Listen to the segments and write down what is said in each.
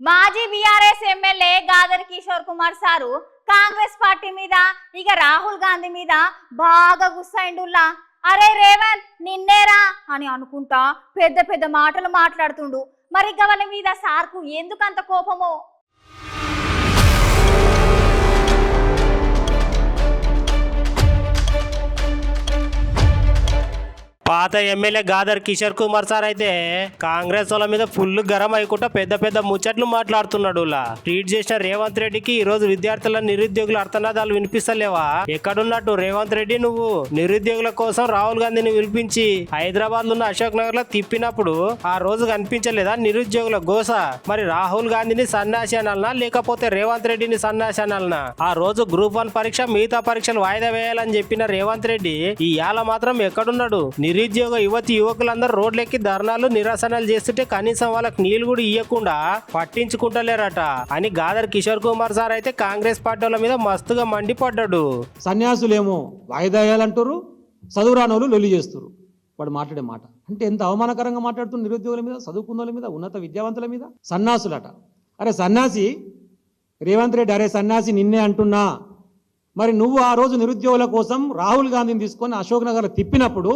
మాజీ BRS MLA Gadar Kishore Kumar sir Congress party మీద ఇక రాహుల్ గాంధీ మీద బాగా గుస్సైండుల్లా. అరే రేవంత్ నిన్నేరా అని అనుకుంటా పెద్ద పెద్ద మాటలు మాట్లాడుతుండు. మరి గవల మీద సార్కు ఎందుకంత కోపమో. పాత ఎమ్మెల్యే గాదర్ కిషోర్ కుమార్ సార్ అయితే కాంగ్రెస్ వాళ్ళ మీద ఫుల్ గరం అయికుంటా పెద్ద పెద్ద ముచ్చట్లు మాట్లాడుతున్నాడు. ట్వీట్ చేసిన రేవంత్ రెడ్డికి ఈ రోజు విద్యార్థుల నిరుద్యోగుల అర్థనాదాలు వినిపిస్తలేవా? ఎక్కడున్నట్టు రేవంత్ రెడ్డి? నువ్వు నిరుద్యోగుల కోసం రాహుల్ గాంధీని పిలిపించి హైదరాబాద్ లో ఉన్న అశోక్ నగర్ లో తిప్పినప్పుడు ఆ రోజు కనిపించలేదా నిరుద్యోగుల గోస? మరి రాహుల్ గాంధీని సన్యాసి అనాలనా లేకపోతే రేవంత్ రెడ్డిని సన్యాసి అనాలనా? ఆ రోజు గ్రూప్ 1 పరీక్ష మిగతా పరీక్షలు వాయిదా వేయాలని చెప్పిన రేవంత్ రెడ్డి ఇవాళ మాత్రం ఎక్కడున్నాడు? నిరుద్యోగ యువకులందరూ రోడ్లెక్కి ధర్నాలు నిరసనలు చేస్తుంటే కనీసం వాళ్ళకి నీళ్లు కూడా ఇవ్వకుండా పట్టించుకుంటలేరట అని గాదర్ కిషోర్ కుమార్ సార్ అయితే కాంగ్రెస్ పార్టీల మీద మస్తుగా మండిపడ్డాడు. సన్యాసులేమో వాయిదా వేయాలంటారు, చదువు రానోళ్ళు లొల్లి చేస్తారు. వాడు మాట్లాడే మాట అంటే ఎంత అవమానకరంగా మాట్లాడుతున్న నిరుద్యోగుల మీద, చదువుకున్న మీద, ఉన్నత విద్యావంతుల మీద. సన్యాసులట. అరే సన్యాసి రేవంత్ రెడ్డి, అరే సన్యాసి నిన్నే అంటున్నా. మరి నువ్వు ఆ రోజు నిరుద్యోగుల కోసం రాహుల్ గాంధీని తీసుకొని అశోక్ నగర్ తిప్పినప్పుడు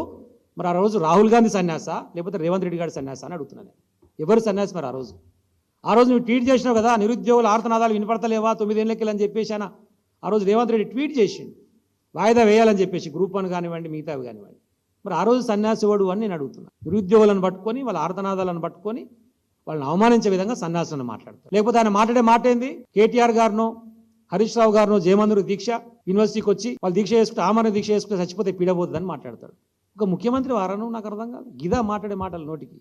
మరి ఆ రోజు రాహుల్ గాంధీ సన్యాసా లేకపోతే రేవంత్ రెడ్డి గారి సన్యాసా అని అడుగుతున్నాను. ఎవరు సన్యాసి మరి ఆ రోజు నువ్వు ట్వీట్ చేసినావు కదా, నిరుద్యోగుల ఆర్తనాదాలు వినపడతలేవా 9 ఏళ్ళకి అని చెప్పేసానా ఆ రోజు రేవంత్ రెడ్డి ట్వీట్ చేసిండు వాయిదా వేయాలని చెప్పేసి గ్రూప్ 1 కానివ్వండి మిగతావి కానివ్వండి. మరి ఆ రోజు సన్యాసి వాడు అని నేను అడుగుతున్నా. నిరుద్యోగులను పట్టుకొని వాళ్ళ ఆర్తనాదాలను పట్టుకొని వాళ్ళని అవమానించే విధంగా సన్యాసులను మాట్లాడతారు. లేకపోతే ఆయన మాట్లాడే మాట ఏంది? కేటీఆర్ గారినో హరీష్ రావు గారినో జయమందరు దీక్ష యూనివర్సిటీకి వచ్చి వాళ్ళు దీక్ష చేసుకుంటే ఆమరణ దీక్ష చేసుకుంటే చచ్చిపోతే పీడబోతుందని మాట్లాడతాడు. ఒక ముఖ్యమంత్రి వారను నాకు అర్థం కాదు. గిదా మాట్లాడే మాటలు నోటికి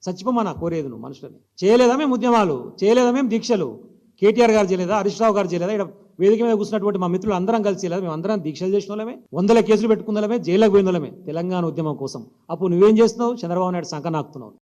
చచ్చిపోమన్నా కోరేది నువ్వు మనుషులని. చేయలేదా మేము ఉద్యమాలు, చేయలేదా మేము దీక్షలు? కేటీఆర్ గారు చేయలేదా? హరీష్ రావు గారు చేయలేదా? ఇక్కడ వేదిక మీద కూర్చున్నటువంటి మా మిత్రులు అందరం కలిసి చేయలేదా? మేము అందరం దీక్షలు చేసిన వాళ్ళమే, 100 కేసులు పెట్టుకున్నలమే, జైలకు పోయిన వాళ్ళమే తెలంగాణ ఉద్యమం కోసం. అప్పుడు నువ్వేం చేస్తున్నావు? చంద్రబాబు నాయుడు సంకనాకుతున్నావు.